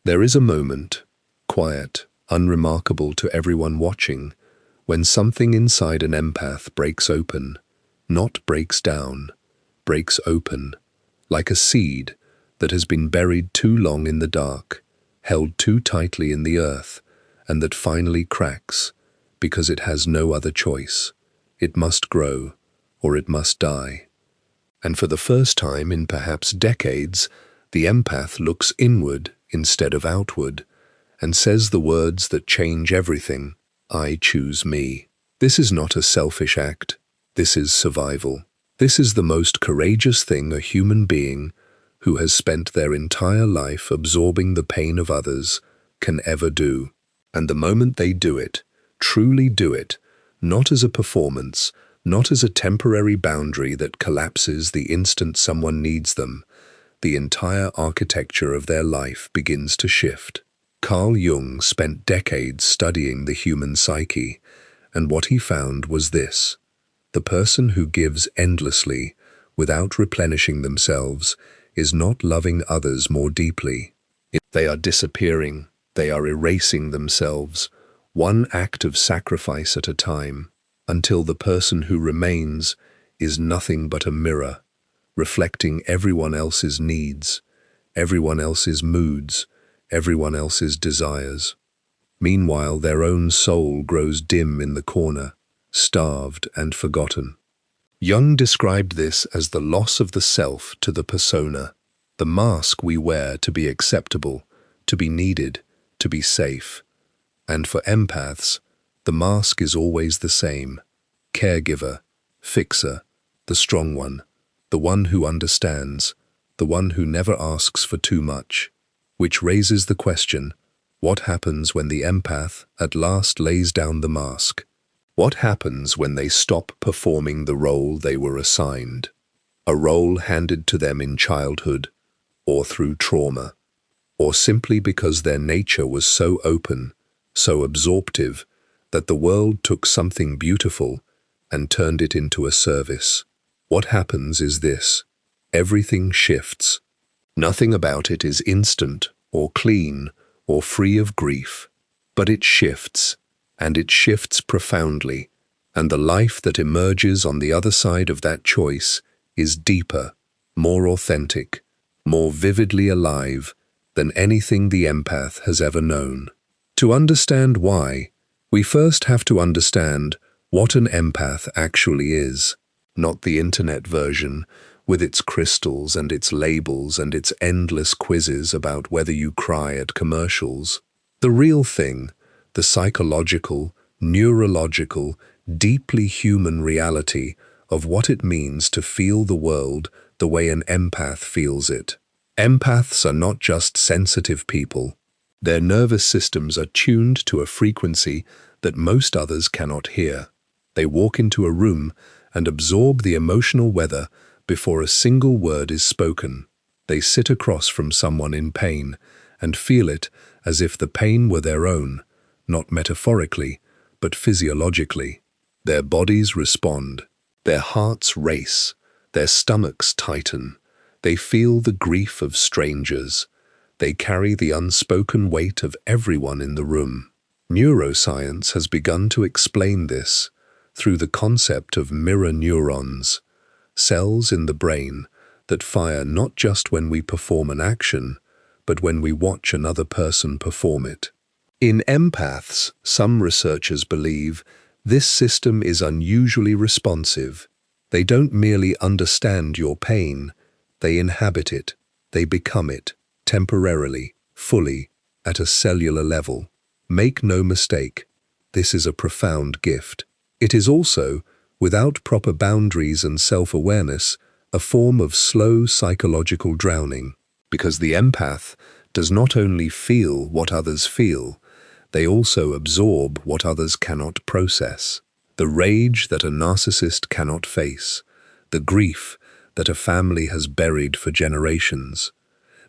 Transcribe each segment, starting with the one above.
There is a moment, quiet, unremarkable to everyone watching, when something inside an empath breaks open, not breaks down, breaks open, like a seed that has been buried too long in the dark, held too tightly in the earth, and that finally cracks, because it has no other choice. It must grow, or it must die. And for the first time in perhaps decades, the empath looks inward instead of outward, and says the words that change everything: "I choose me." This is not a selfish act. This is survival. This is the most courageous thing a human being, who has spent their entire life absorbing the pain of others, can ever do. And the moment they do it, truly do it, not as a performance, not as a temporary boundary that collapses the instant someone needs them, the entire architecture of their life begins to shift. Carl Jung spent decades studying the human psyche, and what he found was this: the person who gives endlessly, without replenishing themselves, is not loving others more deeply. They are disappearing, they are erasing themselves, one act of sacrifice at a time, until the person who remains is nothing but a mirror, reflecting everyone else's needs, everyone else's moods, everyone else's desires. Meanwhile, their own soul grows dim in the corner, starved and forgotten. Jung described this as the loss of the self to the persona, the mask we wear to be acceptable, to be needed, to be safe. And for empaths, the mask is always the same: caregiver, fixer, the strong one, the one who understands, the one who never asks for too much. Which raises the question: what happens when the empath at last lays down the mask? What happens when they stop performing the role they were assigned? A role handed to them in childhood, or through trauma, or simply because their nature was so open, so absorptive, that the world took something beautiful and turned it into a service. What happens is this: everything shifts. Nothing about it is instant or clean or free of grief, but it shifts, and it shifts profoundly, and the life that emerges on the other side of that choice is deeper, more authentic, more vividly alive than anything the empath has ever known. To understand why, we first have to understand what an empath actually is, not the internet version, with its crystals and its labels and its endless quizzes about whether you cry at commercials. The real thing, the psychological, neurological, deeply human reality of what it means to feel the world the way an empath feels it. Empaths are not just sensitive people. Their nervous systems are tuned to a frequency that most others cannot hear. They walk into a room and absorb the emotional weather before a single word is spoken. They sit across from someone in pain and feel it as if the pain were their own, not metaphorically, but physiologically. Their bodies respond. Their hearts race. Their stomachs tighten. They feel the grief of strangers. They carry the unspoken weight of everyone in the room. Neuroscience has begun to explain this through the concept of mirror neurons, cells in the brain that fire not just when we perform an action, but when we watch another person perform it. In empaths, some researchers believe this system is unusually responsive. They don't merely understand your pain, they inhabit it, they become it, temporarily, fully, at a cellular level. Make no mistake, this is a profound gift. It is also, without proper boundaries and self-awareness, a form of slow psychological drowning, because the empath does not only feel what others feel, they also absorb what others cannot process. The rage that a narcissist cannot face, the grief that a family has buried for generations,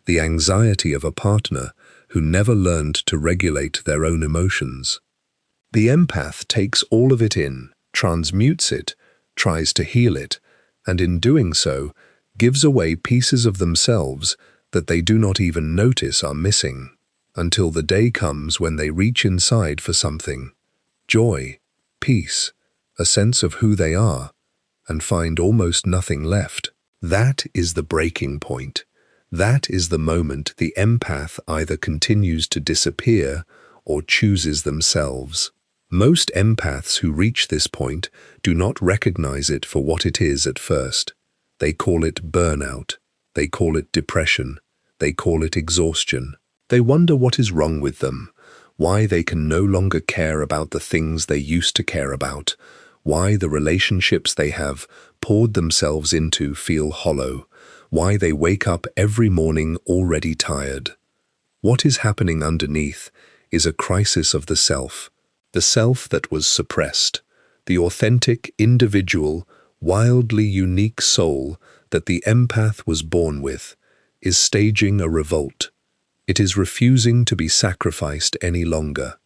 the anxiety of a partner who never learned to regulate their own emotions. The empath takes all of it in, transmutes it, tries to heal it, and in doing so, gives away pieces of themselves that they do not even notice are missing. until the day comes when they reach inside for something: joy, peace, a sense of who they are, and find almost nothing left. That is the breaking point. That is the moment the empath either continues to disappear or chooses themselves. Most empaths who reach this point do not recognize it for what it is at first. They call it burnout. They call it depression. They call it exhaustion. They wonder what is wrong with them, why they can no longer care about the things they used to care about, why the relationships they have poured themselves into feel hollow, why they wake up every morning already tired. What is happening underneath is a crisis of the self that was suppressed, the authentic, individual, wildly unique soul that the empath was born with, is staging a revolt. It is refusing to be sacrificed any longer.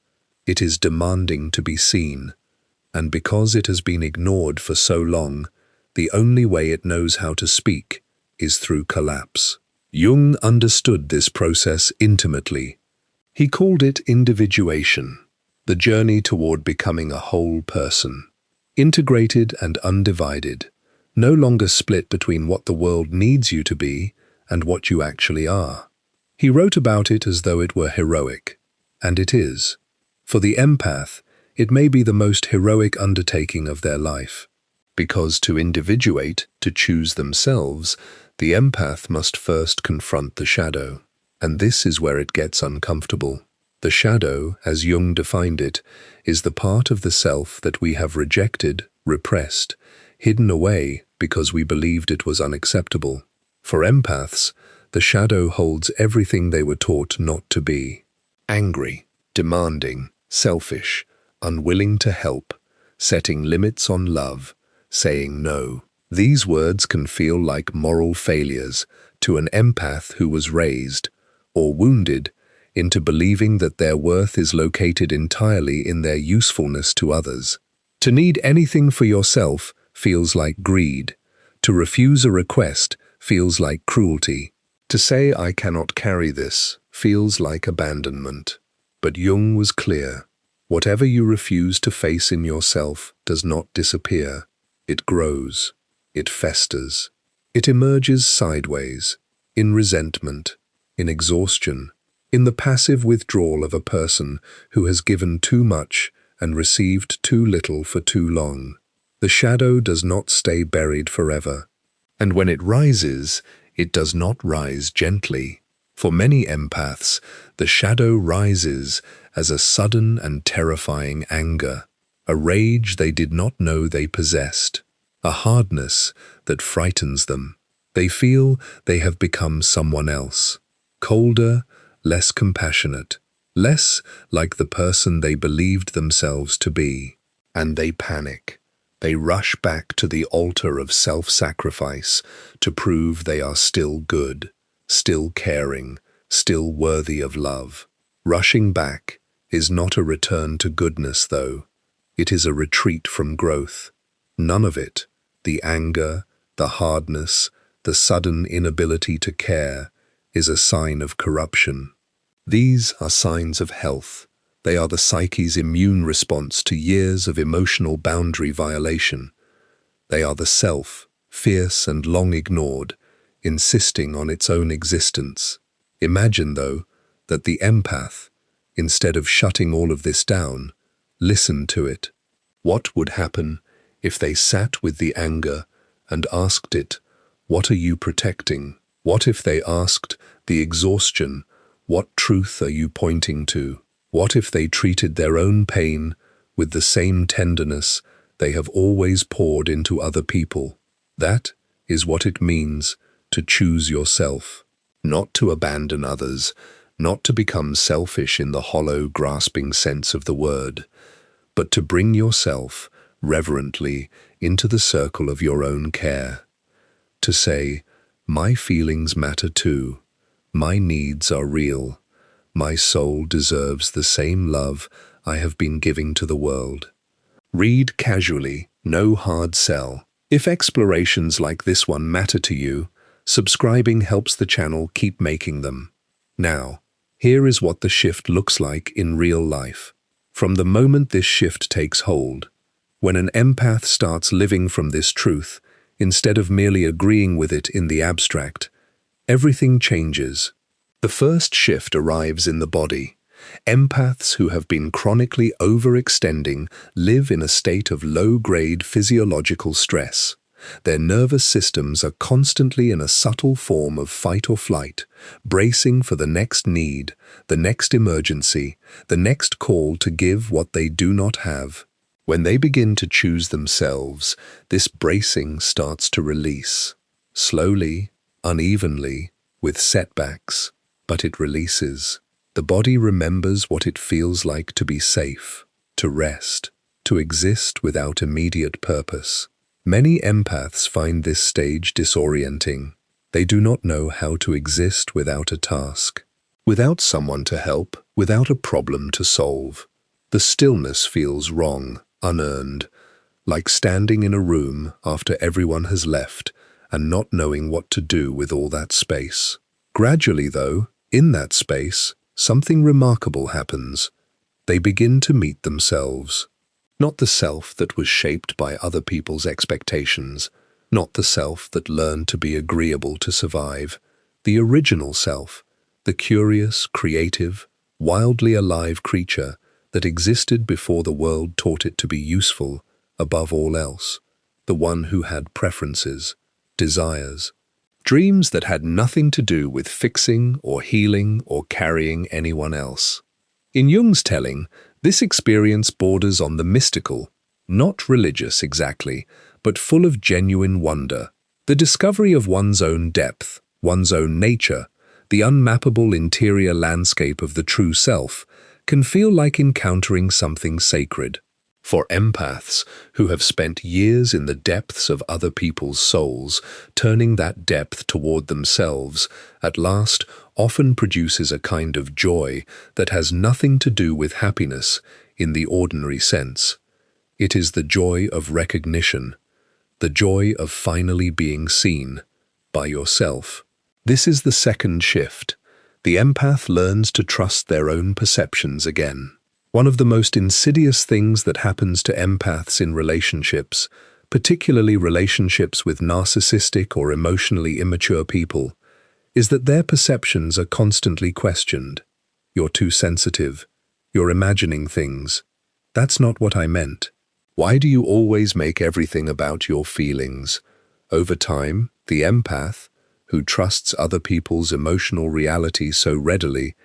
It is demanding to be seen. And because it has been ignored for so long, the only way it knows how to speak is through collapse. Jung understood this process intimately. He called it individuation, the journey toward becoming a whole person, integrated and undivided, no longer split between what the world needs you to be and what you actually are. He wrote about it as though it were heroic, and it is. For the empath, it may be the most heroic undertaking of their life, because to individuate, to choose themselves, the empath must first confront the shadow. And this is where it gets uncomfortable. The shadow, as Jung defined it, is the part of the self that we have rejected, repressed, hidden away because we believed it was unacceptable. For empaths, the shadow holds everything they were taught not to be: angry, demanding, selfish, unwilling to help, setting limits on love, saying no. These words can feel like moral failures to an empath who was raised, or wounded, into believing that their worth is located entirely in their usefulness to others. To need anything for yourself feels like greed. To refuse a request feels like cruelty. To say "I cannot carry this" feels like abandonment. But Jung was clear. Whatever you refuse to face in yourself does not disappear. It grows. It festers. It emerges sideways, in resentment, in exhaustion, in the passive withdrawal of a person who has given too much and received too little for too long. The shadow does not stay buried forever. And when it rises, it does not rise gently. For many empaths, the shadow rises as a sudden and terrifying anger, a rage they did not know they possessed, a hardness that frightens them. They feel they have become someone else, colder, less compassionate, less like the person they believed themselves to be. And they panic. They rush back to the altar of self-sacrifice to prove they are still good, still caring, still worthy of love. Rushing back is not a return to goodness, though. It is a retreat from growth. None of it, the anger, the hardness, the sudden inability to care, is a sign of corruption. These are signs of health. They are the psyche's immune response to years of emotional boundary violation. They are the self, fierce and long ignored, insisting on its own existence. Imagine, though, that the empath, instead of shutting all of this down, listened to it. What would happen if they sat with the anger and asked it, "What are you protecting?" What if they asked the exhaustion, "What truth are you pointing to?" What if they treated their own pain with the same tenderness they have always poured into other people? That is what it means to choose yourself, not to abandon others, not to become selfish in the hollow, grasping sense of the word, but to bring yourself reverently into the circle of your own care. To say, "My feelings matter too. My needs are real. My soul deserves the same love I have been giving to the world." Read casually, no hard sell. If explorations like this one matter to you, subscribing helps the channel keep making them. Now, Here is what the shift looks like in real life. From the moment this shift takes hold, when an empath starts living from this truth, instead of merely agreeing with it in the abstract, everything changes. The first shift arrives in the body. Empaths who have been chronically overextending live in a state of low-grade physiological stress. Their nervous systems are constantly in a subtle form of fight or flight, bracing for the next need, the next emergency, the next call to give what they do not have. When they begin to choose themselves, this bracing starts to release. Slowly, unevenly, with setbacks, but it releases. The body remembers what it feels like to be safe, to rest, to exist without immediate purpose. Many empaths find this stage disorienting. They do not know how to exist without a task, without someone to help, without a problem to solve. The stillness feels wrong, unearned, like standing in a room after everyone has left and not knowing what to do with all that space. Gradually, though, in that space, something remarkable happens. They begin to meet themselves. Not the self that was shaped by other people's expectations, not the self that learned to be agreeable to survive. The original self, the curious, creative, wildly alive creature that existed before the world taught it to be useful above all else. The one who had preferences, desires, dreams that had nothing to do with fixing or healing or carrying anyone else. In Jung's telling, this experience borders on the mystical, not religious exactly, but full of genuine wonder. The discovery of one's own depth, one's own nature, the unmappable interior landscape of the true self, can feel like encountering something sacred. For empaths who have spent years in the depths of other people's souls, turning that depth toward themselves, at last often produces a kind of joy that has nothing to do with happiness in the ordinary sense. It is the joy of recognition, the joy of finally being seen by yourself. This is the second shift. The empath learns to trust their own perceptions again. One of the most insidious things that happens to empaths in relationships, particularly relationships with narcissistic or emotionally immature people, is that their perceptions are constantly questioned. You're too sensitive. You're imagining things. That's not what I meant. Why do you always make everything about your feelings? Over time, the empath, who trusts other people's emotional reality so readily,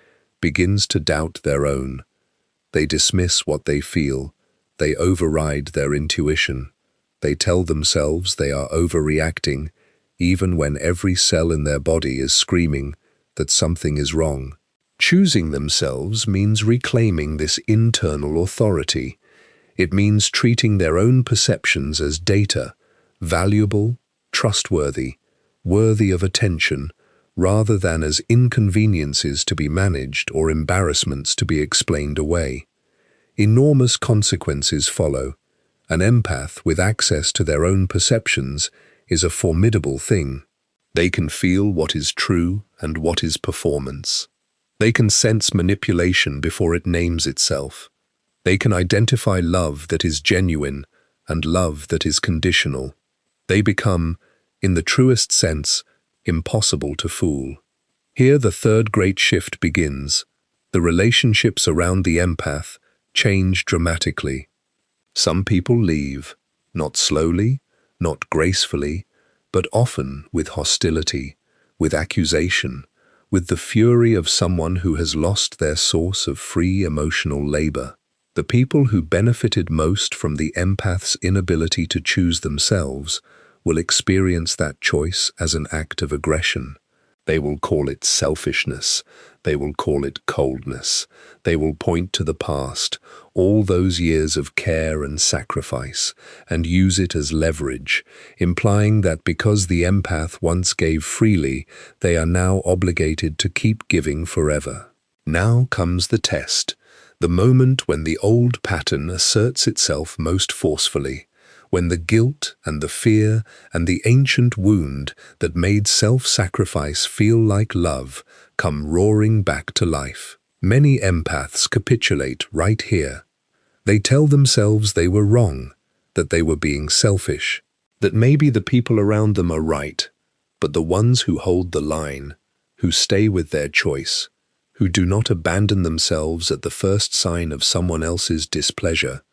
begins to doubt their own. They dismiss what they feel. They override their intuition. They tell themselves they are overreacting, even when every cell in their body is screaming that something is wrong. Choosing themselves means reclaiming this internal authority. It means treating their own perceptions as data, valuable, trustworthy, worthy of attention, rather than as inconveniences to be managed or embarrassments to be explained away. Enormous consequences follow. An empath with access to their own perceptions is a formidable thing. They can feel what is true and what is performance. They can sense manipulation before it names itself. They can identify love that is genuine and love that is conditional. They become, in the truest sense, impossible to fool. Here the third great shift begins. The relationships around the empath change dramatically. Some people leave, not slowly, not gracefully, but often with hostility, with accusation, with the fury of someone who has lost their source of free emotional labor. The people who benefited most from the empath's inability to choose themselves will experience that choice as an act of aggression. They will call it selfishness. They will call it coldness. They will point to the past, all those years of care and sacrifice, and use it as leverage, implying that because the empath once gave freely, they are now obligated to keep giving forever. Now comes the test, the moment when the old pattern asserts itself most forcefully, when the guilt and the fear and the ancient wound that made self-sacrifice feel like love come roaring back to life. Many empaths capitulate right here. They tell themselves they were wrong, that they were being selfish, that maybe the people around them are right, but the ones who hold the line, who stay with their choice, who do not abandon themselves at the first sign of someone else's displeasure,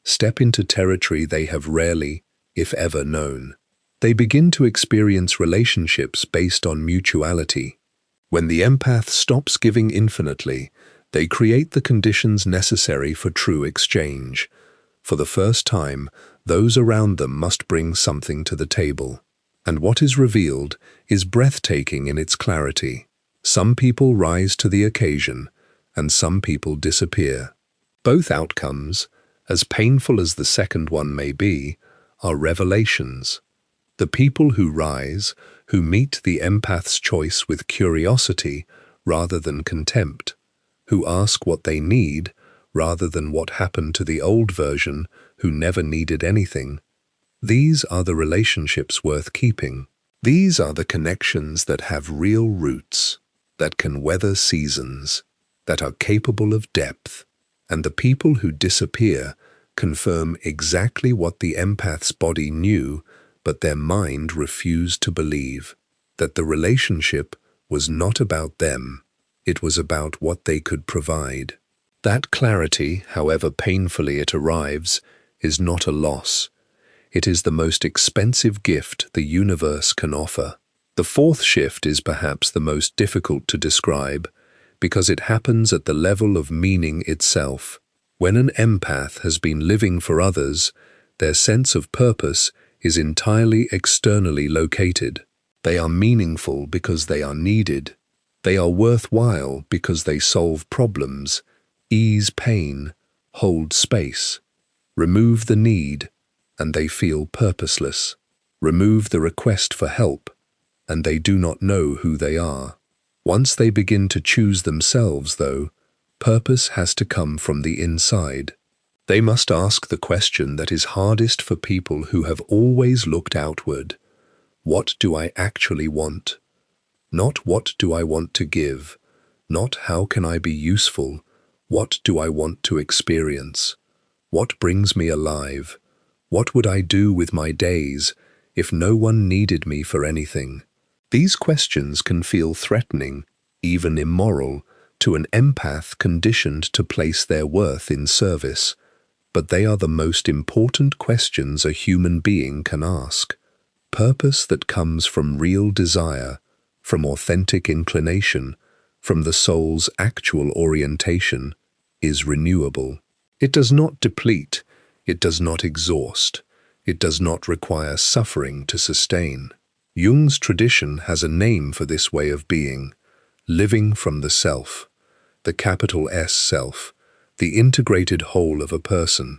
step into territory they have rarely, if ever, known. They begin to experience relationships based on mutuality. When the empath stops giving infinitely, they create the conditions necessary for true exchange. For the first time, those around them must bring something to the table. And what is revealed is breathtaking in its clarity. Some people rise to the occasion, and some people disappear. Both outcomes, as painful as the second one may be, are revelations. The people who rise, who meet the empath's choice with curiosity rather than contempt, who ask what they need rather than what happened to the old version who never needed anything, these are the relationships worth keeping. These are the connections that have real roots, that can weather seasons, that are capable of depth. And the people who disappear confirm exactly what the empath's body knew, but their mind refused to believe, that the relationship was not about them, it was about what they could provide. That clarity, however painfully it arrives, is not a loss. It is the most expensive gift the universe can offer. The fourth shift is perhaps the most difficult to describe, because it happens at the level of meaning itself. When an empath has been living for others, their sense of purpose is entirely externally located. They are meaningful because they are needed. They are worthwhile because they solve problems, ease pain, hold space. Remove the need, and they feel purposeless. Remove the request for help, and they do not know who they are. Once they begin to choose themselves, though, purpose has to come from the inside. They must ask the question that is hardest for people who have always looked outward. What do I actually want? Not what do I want to give, not how can I be useful, what do I want to experience? What brings me alive? What would I do with my days if no one needed me for anything? These questions can feel threatening, even immoral, to an empath conditioned to place their worth in service. But they are the most important questions a human being can ask. Purpose that comes from real desire, from authentic inclination, from the soul's actual orientation, is renewable. It does not deplete, it does not exhaust, it does not require suffering to sustain. Jung's tradition has a name for this way of being: living from the self, the capital S self, the integrated whole of a person,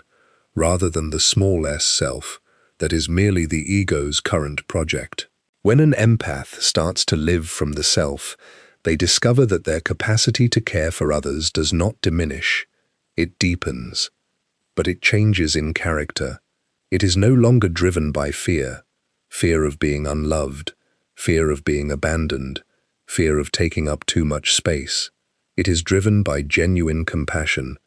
rather than the small s self that is merely the ego's current project. When an empath starts to live from the self, they discover that their capacity to care for others does not diminish, it deepens. But it changes in character. It is no longer driven by fear, fear of being unloved, fear of being abandoned, fear of taking up too much space. It is driven by genuine compassion,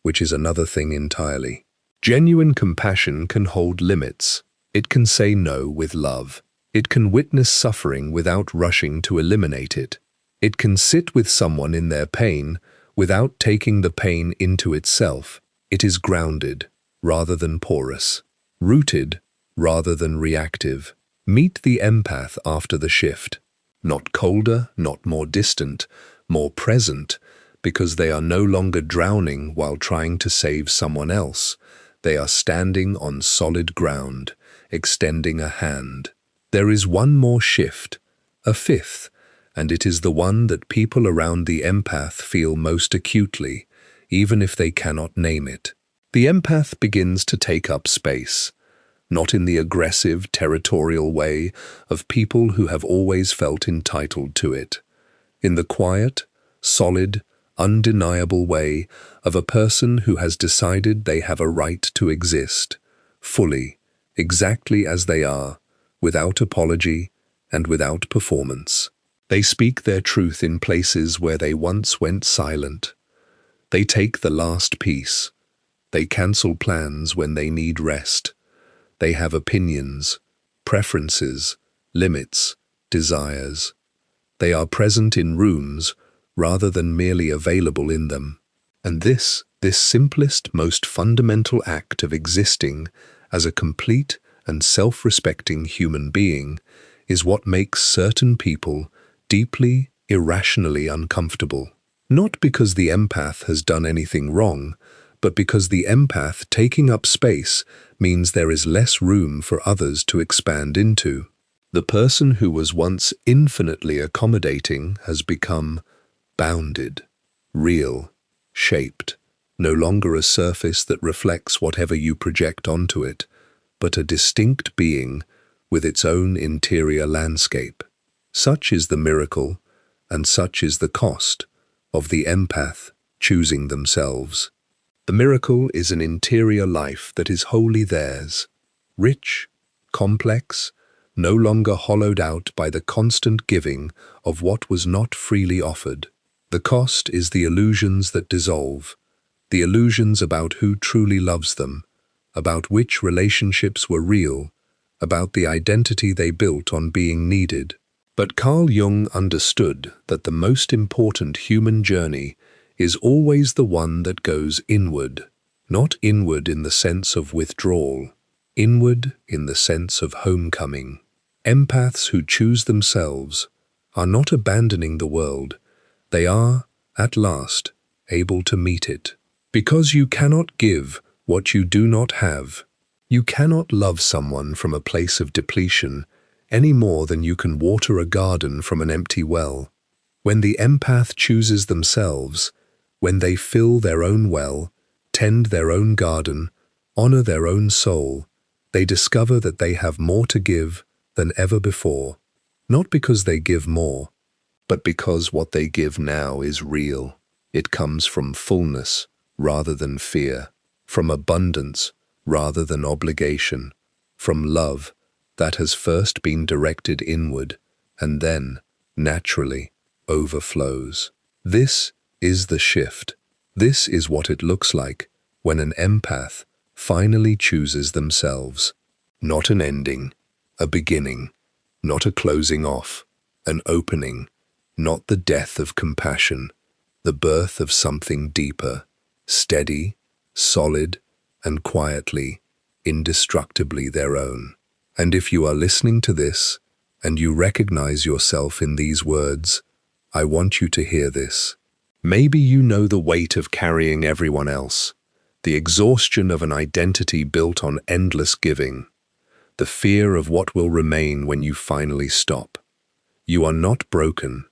which is another thing entirely. Genuine compassion can hold limits. It can say no with love. It can witness suffering without rushing to eliminate it. It can sit with someone in their pain without taking the pain into itself. It is grounded rather than porous, rooted rather than reactive. Meet the empath after the shift. Not colder, not more distant, more present, because they are no longer drowning while trying to save someone else. They are standing on solid ground, extending a hand. There is one more shift, a fifth, and it is the one that people around the empath feel most acutely, even if they cannot name it. The empath begins to take up space, not in the aggressive, territorial way of people who have always felt entitled to it. In the quiet, solid, undeniable way of a person who has decided they have a right to exist, fully, exactly as they are, without apology and without performance. They speak their truth in places where they once went silent. They take the last piece. They cancel plans when they need rest. They have opinions, preferences, limits, desires. They are present in rooms rather than merely available in them. And this simplest, most fundamental act of existing as a complete and self-respecting human being is what makes certain people deeply, irrationally uncomfortable. Not because the empath has done anything wrong, but because the empath taking up space means there is less room for others to expand into. The person who was once infinitely accommodating has become bounded, real, shaped, no longer a surface that reflects whatever you project onto it, but a distinct being with its own interior landscape. Such is the miracle, and such is the cost, of the empath choosing themselves. The miracle is an interior life that is wholly theirs, rich, complex, no longer hollowed out by the constant giving of what was not freely offered. The cost is the illusions that dissolve, the illusions about who truly loves them, about which relationships were real, about the identity they built on being needed. But Carl Jung understood that the most important human journey is always the one that goes inward, not inward in the sense of withdrawal, inward in the sense of homecoming. Empaths who choose themselves are not abandoning the world, they are, at last, able to meet it. Because you cannot give what you do not have, you cannot love someone from a place of depletion any more than you can water a garden from an empty well. When the empath chooses themselves, when they fill their own well, tend their own garden, honor their own soul, they discover that they have more to give than ever before, not because they give more, but because what they give now is real. It comes from fullness rather than fear, from abundance rather than obligation, from love that has first been directed inward and then, naturally, overflows. This is the shift. This is what it looks like when an empath finally chooses themselves. Not an ending, a beginning, not a closing off, an opening, not the death of compassion, the birth of something deeper, steady, solid, and quietly, indestructibly their own. And if you are listening to this, and you recognize yourself in these words, I want you to hear this. Maybe you know the weight of carrying everyone else, the exhaustion of an identity built on endless giving, the fear of what will remain when you finally stop. You are not broken.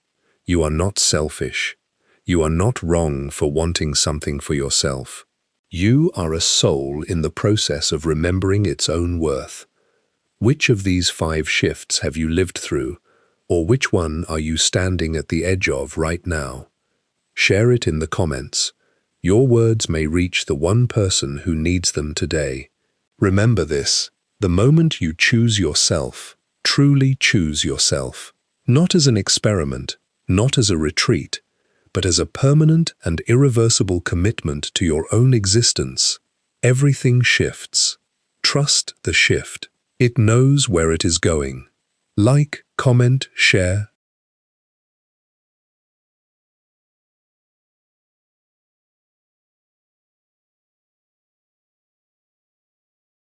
You are not selfish. You are not wrong for wanting something for yourself. You are a soul in the process of remembering its own worth. Which of these 5 shifts have you lived through, or which one are you standing at the edge of right now? Share it in the comments. Your words may reach the one person who needs them today. Remember this, the moment you choose yourself, truly choose yourself, not as an experiment, not as a retreat, but as a permanent and irreversible commitment to your own existence, everything shifts. Trust the shift. It knows where it is going. Like, comment, share,